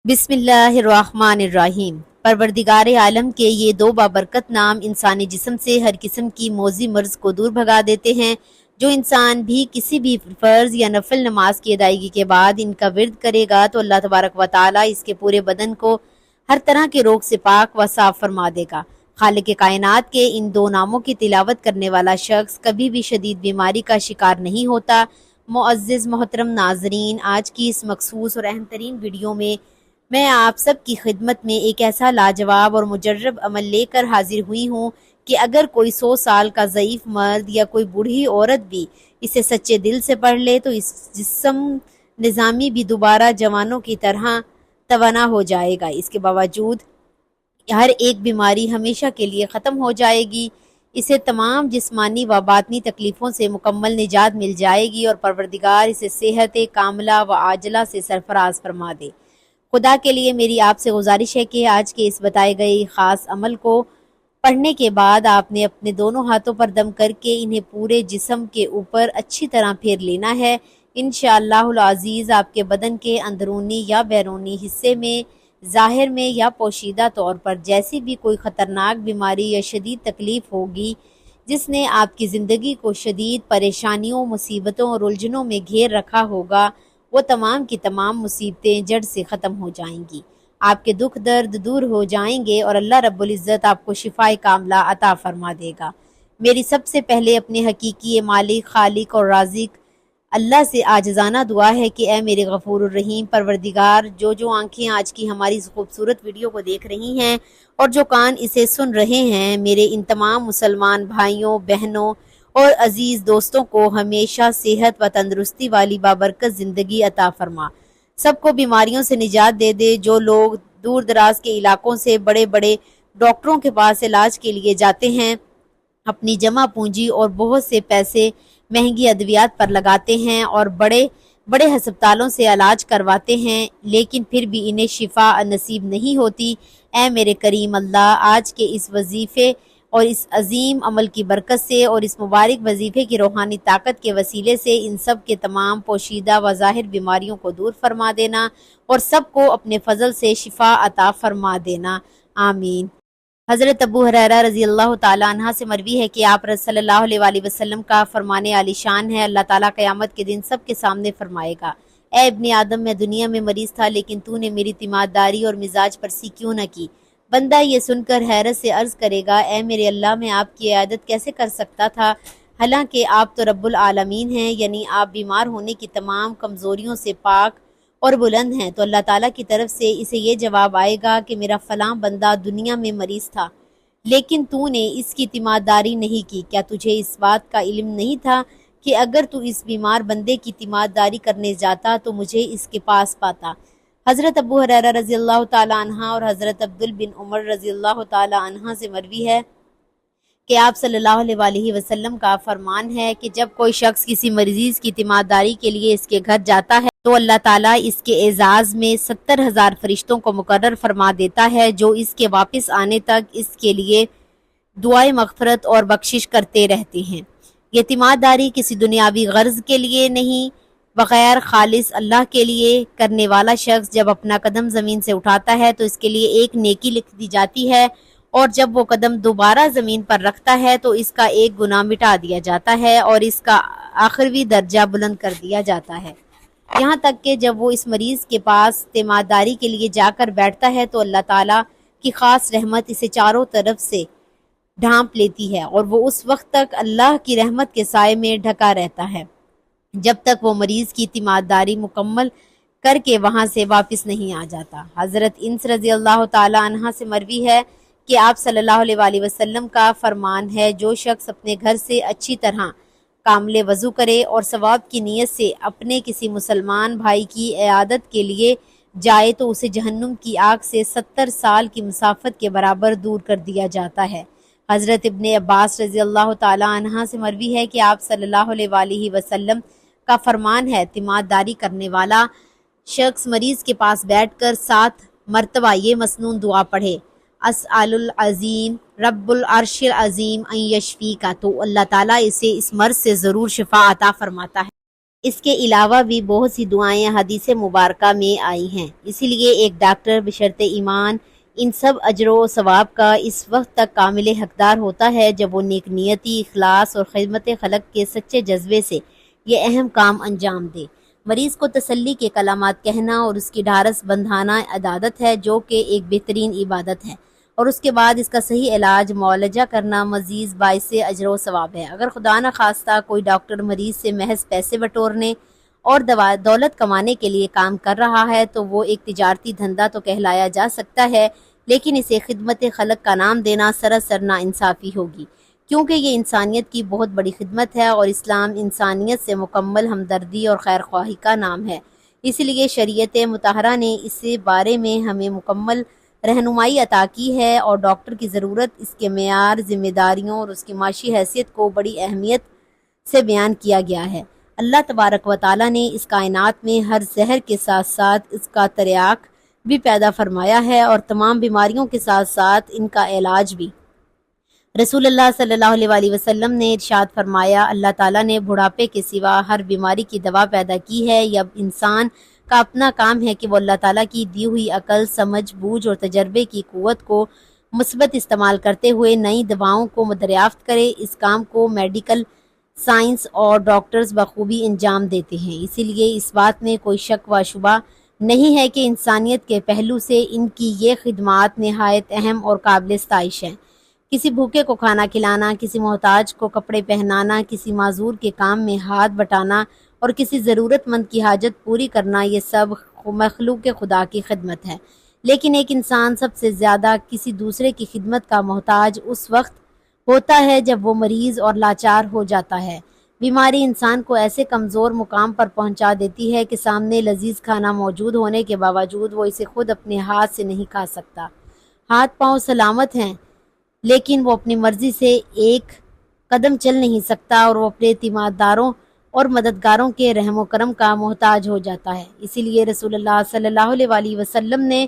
بسم اللہ الرحمن الرحیم۔ پروردگار عالم کے یہ دو بابرکت نام انسانی جسم سے ہر قسم کی موذی مرض کو دور بھگا دیتے ہیں۔ جو انسان بھی کسی بھی فرض یا نفل نماز کی ادائیگی کے بعد ان کا ورد کرے گا تو اللہ تبارک و تعالی اس کے پورے بدن کو ہر طرح کے روگ سے پاک و صاف فرما دے گا۔ خالق کائنات کے ان دو ناموں کی تلاوت کرنے والا شخص کبھی بھی شدید بیماری کا شکار نہیں ہوتا۔ معزز محترم ناظرین، آج کی اس مخصوص اور اہم ترین ویڈیو میں آپ سب کی خدمت میں ایک ایسا لاجواب اور مجرب عمل لے کر حاضر ہوئی ہوں کہ اگر کوئی 100 سال کا ضعیف مرد یا کوئی بوڑھی عورت بھی اسے سچے دل سے پڑھ لے تو اس جسم نظامی بھی دوبارہ جوانوں کی طرح توانا ہو جائے گا۔ اس کے باوجود ہر ایک بیماری ہمیشہ کے لیے ختم ہو جائے گی۔ اسے تمام جسمانی و باطنی تکلیفوں سے مکمل نجات مل جائے گی اور پروردگار اسے صحت کاملہ و عاجلہ سے سرفراز فرما دے۔ خدا کے لیے میری آپ سے گزارش ہے کہ آج کے اس بتائے گئے خاص عمل کو پڑھنے کے بعد آپ نے اپنے دونوں ہاتھوں پر دم کر کے انہیں پورے جسم کے اوپر اچھی طرح پھیر لینا ہے۔ انشاءاللہ العزیز آپ کے بدن کے اندرونی یا بیرونی حصے میں، ظاہر میں یا پوشیدہ طور پر جیسی بھی کوئی خطرناک بیماری یا شدید تکلیف ہوگی جس نے آپ کی زندگی کو شدید پریشانیوں، مصیبتوں اور الجھنوں میں گھیر رکھا ہوگا، وہ تمام کی تمام مصیبتیں جڑ سے ختم ہو جائیں گی۔ آپ کے دکھ درد دور ہو جائیں گے اور اللہ رب العزت آپ کو شفائے کاملہ عطا فرما دے گا۔ میری سب سے پہلے اپنے حقیقی مالک، خالق اور رازق اللہ سے عاجزانہ دعا ہے کہ اے میرے غفور الرحیم پروردگار، جو آنکھیں آج کی ہماری اس خوبصورت ویڈیو کو دیکھ رہی ہیں اور جو کان اسے سن رہے ہیں، میرے ان تمام مسلمان بھائیوں، بہنوں اور عزیز دوستوں کو ہمیشہ صحت و تندرستی والی بابرکت زندگی عطا فرما۔ سب کو بیماریوں سے نجات دے دے۔ جو لوگ دور دراز کے علاقوں سے بڑے بڑے ڈاکٹروں کے پاس علاج کے لیے جاتے ہیں، اپنی جمع پونجی اور بہت سے پیسے مہنگی ادویات پر لگاتے ہیں اور بڑے بڑے ہسپتالوں سے علاج کرواتے ہیں، لیکن پھر بھی انہیں شفا نصیب نہیں ہوتی، اے میرے کریم اللہ، آج کے اس وظیفے اور اس عظیم عمل کی برکت سے اور اس مبارک وظیفے کی روحانی طاقت کے وسیلے سے ان سب کے تمام پوشیدہ و ظاہر بیماریوں کو دور فرما دینا اور سب کو اپنے فضل سے شفا عطا فرما دینا، آمین۔ حضرت ابو ہریرہ رضی اللہ تعالیٰ عنہ سے مروی ہے کہ آپ صلی اللہ علیہ وآلہ وسلم کا فرمان عالی شان ہے، اللہ تعالیٰ قیامت کے دن سب کے سامنے فرمائے گا، اے ابن آدم، میں دنیا میں مریض تھا لیکن تو نے میری تیمارداری اور مزاج پرسی کیوں نہ کی؟ بندہ یہ سن کر حیرت سے عرض کرے گا، اے میرے اللہ، میں آپ کی عیادت کیسے کر سکتا تھا، حالانکہ آپ تو رب العالمین ہیں، یعنی آپ بیمار ہونے کی تمام کمزوریوں سے پاک اور بلند ہیں۔ تو اللہ تعالیٰ کی طرف سے اسے یہ جواب آئے گا کہ میرا فلاں بندہ دنیا میں مریض تھا لیکن تو نے اس کی تیمارداری نہیں کی، کیا تجھے اس بات کا علم نہیں تھا کہ اگر تو اس بیمار بندے کی تیمارداری کرنے جاتا تو مجھے اس کے پاس پاتا؟ حضرت ابو ہریرہ رضی اللہ تعالیٰ عنہ اور حضرت عبداللہ بن عمر رضی اللہ تعالیٰ عنہ سے مروی ہے کہ آپ صلی اللہ علیہ وآلہ وسلم کا فرمان ہے کہ جب کوئی شخص کسی مریض کی تیمارداری کے لیے اس کے گھر جاتا ہے تو اللہ تعالیٰ اس کے اعزاز میں 70,000 فرشتوں کو مقرر فرما دیتا ہے جو اس کے واپس آنے تک اس کے لیے دعائے مغفرت اور بخشش کرتے رہتے ہیں۔ یہ تیمارداری کسی دنیاوی غرض کے لیے نہیں، بغیر خالص اللہ کے لیے کرنے والا شخص جب اپنا قدم زمین سے اٹھاتا ہے تو اس کے لیے ایک نیکی لکھ دی جاتی ہے اور جب وہ قدم دوبارہ زمین پر رکھتا ہے تو اس کا ایک گناہ مٹا دیا جاتا ہے اور اس کا آخروی درجہ بلند کر دیا جاتا ہے، یہاں تک کہ جب وہ اس مریض کے پاس تیمارداری کے لیے جا کر بیٹھتا ہے تو اللہ تعالیٰ کی خاص رحمت اسے چاروں طرف سے ڈھانپ لیتی ہے اور وہ اس وقت تک اللہ کی رحمت کے سائے میں ڈھکا رہتا ہے جب تک وہ مریض کی تیمارداری مکمل کر کے وہاں سے واپس نہیں آ جاتا۔ حضرت انس رضی اللہ تعالیٰ عنہ سے مروی ہے کہ آپ صلی اللہ علیہ وآلہ وسلم کا فرمان ہے، جو شخص اپنے گھر سے اچھی طرح کامل وضو کرے اور ثواب کی نیت سے اپنے کسی مسلمان بھائی کی عیادت کے لیے جائے تو اسے جہنم کی آگ سے 70 سال کی مسافت کے برابر دور کر دیا جاتا ہے۔ حضرت ابن عباس رضی اللہ تعالیٰ عنہ سے مروی ہے کہ آپ صلی اللہ علیہ وآلہ وسلم کا فرمان ہے، تیمارداری کرنے والا شخص مریض کے پاس بیٹھ کر 7 مرتبہ یہ مسنون دعا پڑھے، اسأل العظیم رب العرش العظیم ان یشفیک، تو اللہ تعالیٰ اسے اس مرض سے ضرور شفا عطا فرماتا ہے۔ اس کے علاوہ بھی بہت سی دعائیں حدیث مبارکہ میں آئی ہیں، اسی لیے ایک ڈاکٹر بشرط ایمان ان سب اجر و ثواب کا اس وقت تک کامل حقدار ہوتا ہے جب وہ نیک نیتی، اخلاص اور خدمت خلق کے سچے جذبے سے یہ اہم کام انجام دے۔ مریض کو تسلی کے کلمات کہنا اور اس کی ڈھارس بندھانا عبادت ہے، جو کہ ایک بہترین عبادت ہے، اور اس کے بعد اس کا صحیح علاج معالجہ کرنا مزید باعث اجر و ثواب ہے۔ اگر خدا نخواستہ کوئی ڈاکٹر مریض سے محض پیسے بٹورنے اور دولت کمانے کے لیے کام کر رہا ہے تو وہ ایک تجارتی دھندا تو کہلایا جا سکتا ہے، لیکن اسے خدمت خلق کا نام دینا سراسر ناانصافی ہوگی، کیونکہ یہ انسانیت کی بہت بڑی خدمت ہے، اور اسلام انسانیت سے مکمل ہمدردی اور خیرخواہی کا نام ہے۔ اس لیے شریعت مطہرہ نے اس بارے میں ہمیں مکمل رہنمائی عطا کی ہے، اور ڈاکٹر کی ضرورت، اس کے معیار، ذمہ داریوں اور اس کی معاشی حیثیت کو بڑی اہمیت سے بیان کیا گیا ہے۔ اللہ تبارک و تعالیٰ نے اس کائنات میں ہر زہر کے ساتھ ساتھ اس کا تریاق بھی پیدا فرمایا ہے، اور تمام بیماریوں کے ساتھ ساتھ ان کا علاج بھی۔ رسول اللہ صلی اللہ علیہ وسلم نے ارشاد فرمایا، اللہ تعالیٰ نے بڑھاپے کے سوا ہر بیماری کی دوا پیدا کی ہے۔ یہ اب انسان کا اپنا کام ہے کہ وہ اللہ تعالیٰ کی دی ہوئی عقل، سمجھ، بوجھ اور تجربے کی قوت کو مثبت استعمال کرتے ہوئے نئی دواؤں کو دریافت کرے۔ اس کام کو میڈیکل سائنس اور ڈاکٹرز بخوبی انجام دیتے ہیں، اسی لیے اس بات میں کوئی شک و شبہ نہیں ہے کہ انسانیت کے پہلو سے ان کی یہ خدمات نہایت اہم اور قابل ستائش ہیں۔ کسی بھوکے کو کھانا کھلانا، کسی محتاج کو کپڑے پہنانا، کسی معذور کے کام میں ہاتھ بٹانا اور کسی ضرورت مند کی حاجت پوری کرنا، یہ سب مخلوق خدا کی خدمت ہے۔ لیکن ایک انسان سب سے زیادہ کسی دوسرے کی خدمت کا محتاج اس وقت ہوتا ہے جب وہ مریض اور لاچار ہو جاتا ہے۔ بیماری انسان کو ایسے کمزور مقام پر پہنچا دیتی ہے کہ سامنے لذیذ کھانا موجود ہونے کے باوجود وہ اسے خود اپنے ہاتھ سے نہیں کھا سکتا۔ ہاتھ پاؤں سلامت ہیں، لیکن وہ اپنی مرضی سے ایک قدم چل نہیں سکتا، اور وہ اپنے تیمارداروں اور مددگاروں کے رحم و کرم کا محتاج ہو جاتا ہے۔ اسی لیے رسول اللہ صلی اللہ علیہ وسلم نے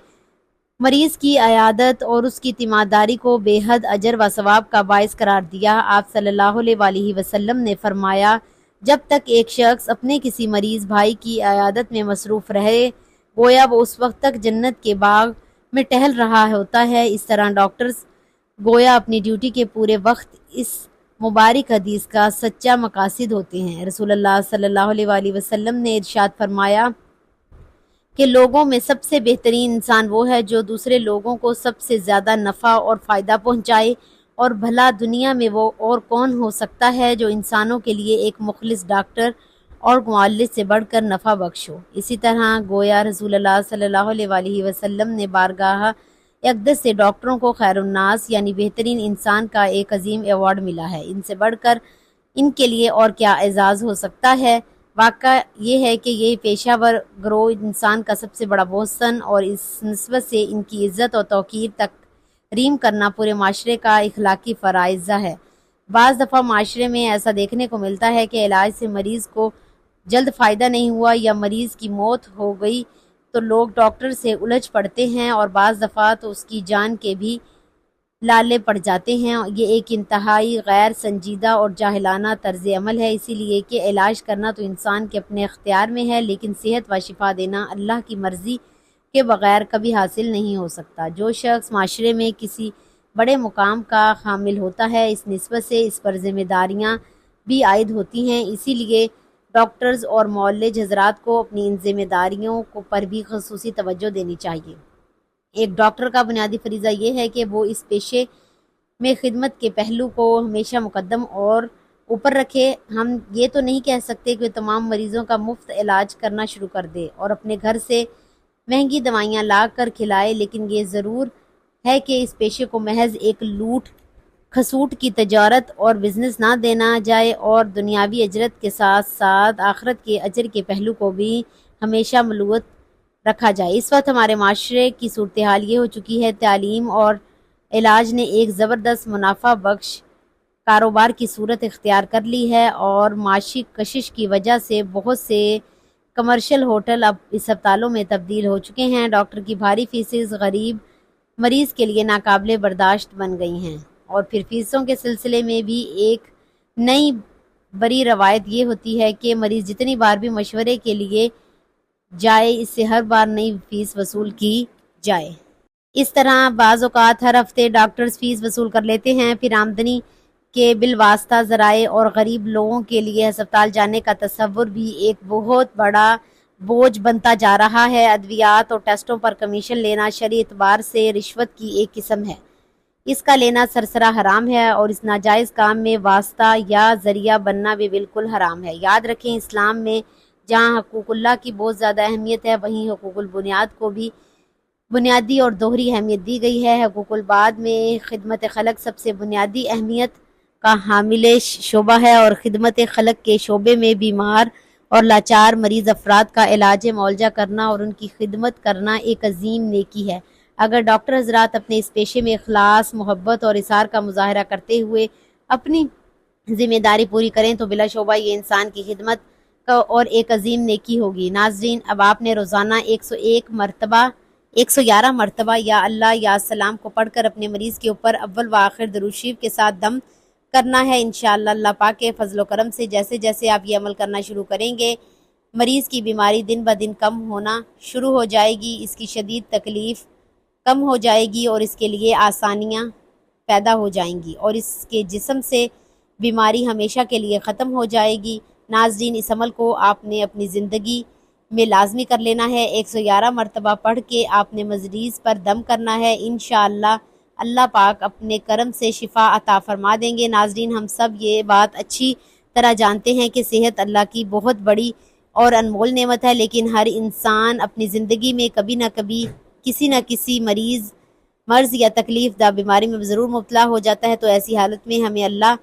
مریض کی عیادت اور اس کی تیمارداری کو بے حد اجر و ثواب کا باعث قرار دیا۔ آپ صلی اللہ علیہ وسلم نے فرمایا، جب تک ایک شخص اپنے کسی مریض بھائی کی عیادت میں مصروف رہے، گویا وہ اس وقت تک جنت کے باغ میں ٹہل رہا ہوتا ہے۔ اس طرح ڈاکٹرز گویا اپنی ڈیوٹی کے پورے وقت اس مبارک حدیث کا سچا مقاصد ہوتے ہیں۔ رسول اللہ صلی اللہ علیہ وسلم نے ارشاد فرمایا کہ لوگوں میں سب سے بہترین انسان وہ ہے جو دوسرے لوگوں کو سب سے زیادہ نفع اور فائدہ پہنچائے، اور بھلا دنیا میں وہ اور کون ہو سکتا ہے جو انسانوں کے لیے ایک مخلص ڈاکٹر اور معالج سے بڑھ کر نفع بخش ہو۔ اسی طرح گویا رسول اللہ صلی اللہ علیہ وسلم نے بارگاہ اقدس سے ڈاکٹروں کو خیر الناس یعنی بہترین انسان کا ایک عظیم ایوارڈ ملا ہے۔ ان سے بڑھ کر ان کے لیے اور کیا اعزاز ہو سکتا ہے؟ واقعہ یہ ہے کہ یہ پیشہ ور گروہ انسان کا سب سے بڑا بہتان، اور اس نسبت سے ان کی عزت اور توقیر تکریم کرنا پورے معاشرے کا اخلاقی فرائض ہے۔ بعض دفعہ معاشرے میں ایسا دیکھنے کو ملتا ہے کہ علاج سے مریض کو جلد فائدہ نہیں ہوا یا مریض کی موت ہو گئی تو لوگ ڈاکٹر سے الجھ پڑتے ہیں، اور بعض دفعہ تو اس کی جان کے بھی لالے پڑ جاتے ہیں۔ یہ ایک انتہائی غیر سنجیدہ اور جاہلانہ طرز عمل ہے، اسی لیے کہ علاج کرنا تو انسان کے اپنے اختیار میں ہے، لیکن صحت و شفا دینا اللہ کی مرضی کے بغیر کبھی حاصل نہیں ہو سکتا۔ جو شخص معاشرے میں کسی بڑے مقام کا حامل ہوتا ہے، اس نسبت سے اس پر ذمہ داریاں بھی عائد ہوتی ہیں۔ اسی لیے ڈاکٹرز اور معالج حضرات کو اپنی ان ذمہ داریوں پر بھی خصوصی توجہ دینی چاہیے۔ ایک ڈاکٹر کا بنیادی فریضہ یہ ہے کہ وہ اس پیشے میں خدمت کے پہلو کو ہمیشہ مقدم اور اوپر رکھے۔ ہم یہ تو نہیں کہہ سکتے کہ تمام مریضوں کا مفت علاج کرنا شروع کر دے اور اپنے گھر سے مہنگی دوائیاں لا کر کھلائے، لیکن یہ ضرور ہے کہ اس پیشے کو محض ایک لوٹ کھسوٹ کی تجارت اور بزنس نہ دینا جائے، اور دنیاوی اجرت کے ساتھ ساتھ آخرت کے اجر کے پہلو کو بھی ہمیشہ ملوت رکھا جائے۔ اس وقت ہمارے معاشرے کی صورتحال یہ ہو چکی ہے، تعلیم اور علاج نے ایک زبردست منافع بخش کاروبار کی صورت اختیار کر لی ہے، اور معاشی کشش کی وجہ سے بہت سے کمرشل ہوٹل اب اسپتالوں میں تبدیل ہو چکے ہیں۔ ڈاکٹر کی بھاری فیسز غریب مریض کے لیے ناقابل برداشت بن گئی ہیں، اور پھر فیسوں کے سلسلے میں بھی ایک نئی بڑی روایت یہ ہوتی ہے کہ مریض جتنی بار بھی مشورے کے لیے جائے اس سے ہر بار نئی فیس وصول کی جائے۔ اس طرح بعض اوقات ہر ہفتے ڈاکٹرز فیس وصول کر لیتے ہیں، پھر آمدنی کے بالواسطہ ذرائع اور غریب لوگوں کے لیے ہسپتال جانے کا تصور بھی ایک بہت بڑا بوجھ بنتا جا رہا ہے۔ ادویات اور ٹیسٹوں پر کمیشن لینا شرعی اعتبار سے رشوت کی ایک قسم ہے۔ اس کا لینا سرسرا حرام ہے اور اس ناجائز کام میں واسطہ یا ذریعہ بننا بھی بالکل حرام ہے۔ یاد رکھیں، اسلام میں جہاں حقوق اللہ کی بہت زیادہ اہمیت ہے، وہیں حقوق البنیاد کو بھی بنیادی اور دوہری اہمیت دی گئی ہے۔ حقوق العباد میں خدمت خلق سب سے بنیادی اہمیت کا حامل شعبہ ہے اور خدمت خلق کے شعبے میں بیمار اور لاچار مریض افراد کا علاج معالجہ کرنا اور ان کی خدمت کرنا ایک عظیم نیکی ہے۔ اگر ڈاکٹر حضرات اپنے اس پیشے میں اخلاص، محبت اور اصرار کا مظاہرہ کرتے ہوئے اپنی ذمہ داری پوری کریں تو بلا شبہ یہ انسان کی خدمت کا اور ایک عظیم نیکی ہوگی۔ ناظرین، اب آپ نے روزانہ 111 مرتبہ یا اللہ یا سلام کو پڑھ کر اپنے مریض کے اوپر اول و آخر درود شریف کے ساتھ دم کرنا ہے۔ انشاءاللہ اللہ پاک کے فضل و کرم سے جیسے جیسے آپ یہ عمل کرنا شروع کریں گے، مریض کی بیماری دن بہ دن کم ہونا شروع ہو جائے گی، اس کی شدید تکلیف کم ہو جائے گی اور اس کے لیے آسانیاں پیدا ہو جائیں گی اور اس کے جسم سے بیماری ہمیشہ کے لیے ختم ہو جائے گی۔ ناظرین، اس عمل کو آپ نے اپنی زندگی میں لازمی کر لینا ہے۔ 111 مرتبہ پڑھ کے آپ نے مریض پر دم کرنا ہے۔ انشاءاللہ اللہ پاک اپنے کرم سے شفا عطا فرما دیں گے۔ ناظرین، ہم سب یہ بات اچھی طرح جانتے ہیں کہ صحت اللہ کی بہت بڑی اور انمول نعمت ہے، لیکن ہر انسان اپنی زندگی میں کبھی نہ کبھی کسی نہ کسی مرض یا تکلیف دہ بیماری میں ضرور مبتلا ہو جاتا ہے۔ تو ایسی حالت میں ہمیں اللہ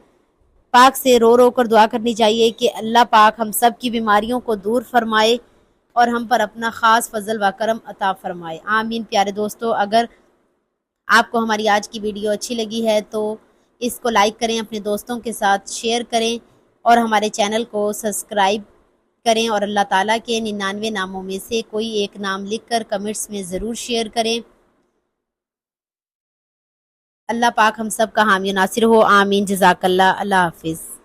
پاک سے رو رو کر دعا کرنی چاہیے کہ اللہ پاک ہم سب کی بیماریوں کو دور فرمائے اور ہم پر اپنا خاص فضل و کرم عطا فرمائے، آمین۔ پیارے دوستو، اگر آپ کو ہماری آج کی ویڈیو اچھی لگی ہے تو اس کو لائک کریں، اپنے دوستوں کے ساتھ شیئر کریں اور ہمارے چینل کو سبسکرائب کریں اور اللہ تعالیٰ کے 99 ناموں میں سے کوئی ایک نام لکھ کر کمنٹس میں ضرور شیئر کریں۔ اللہ پاک ہم سب کا حامی و ناصر ہو، آمین۔ جزاک اللہ۔ اللہ حافظ۔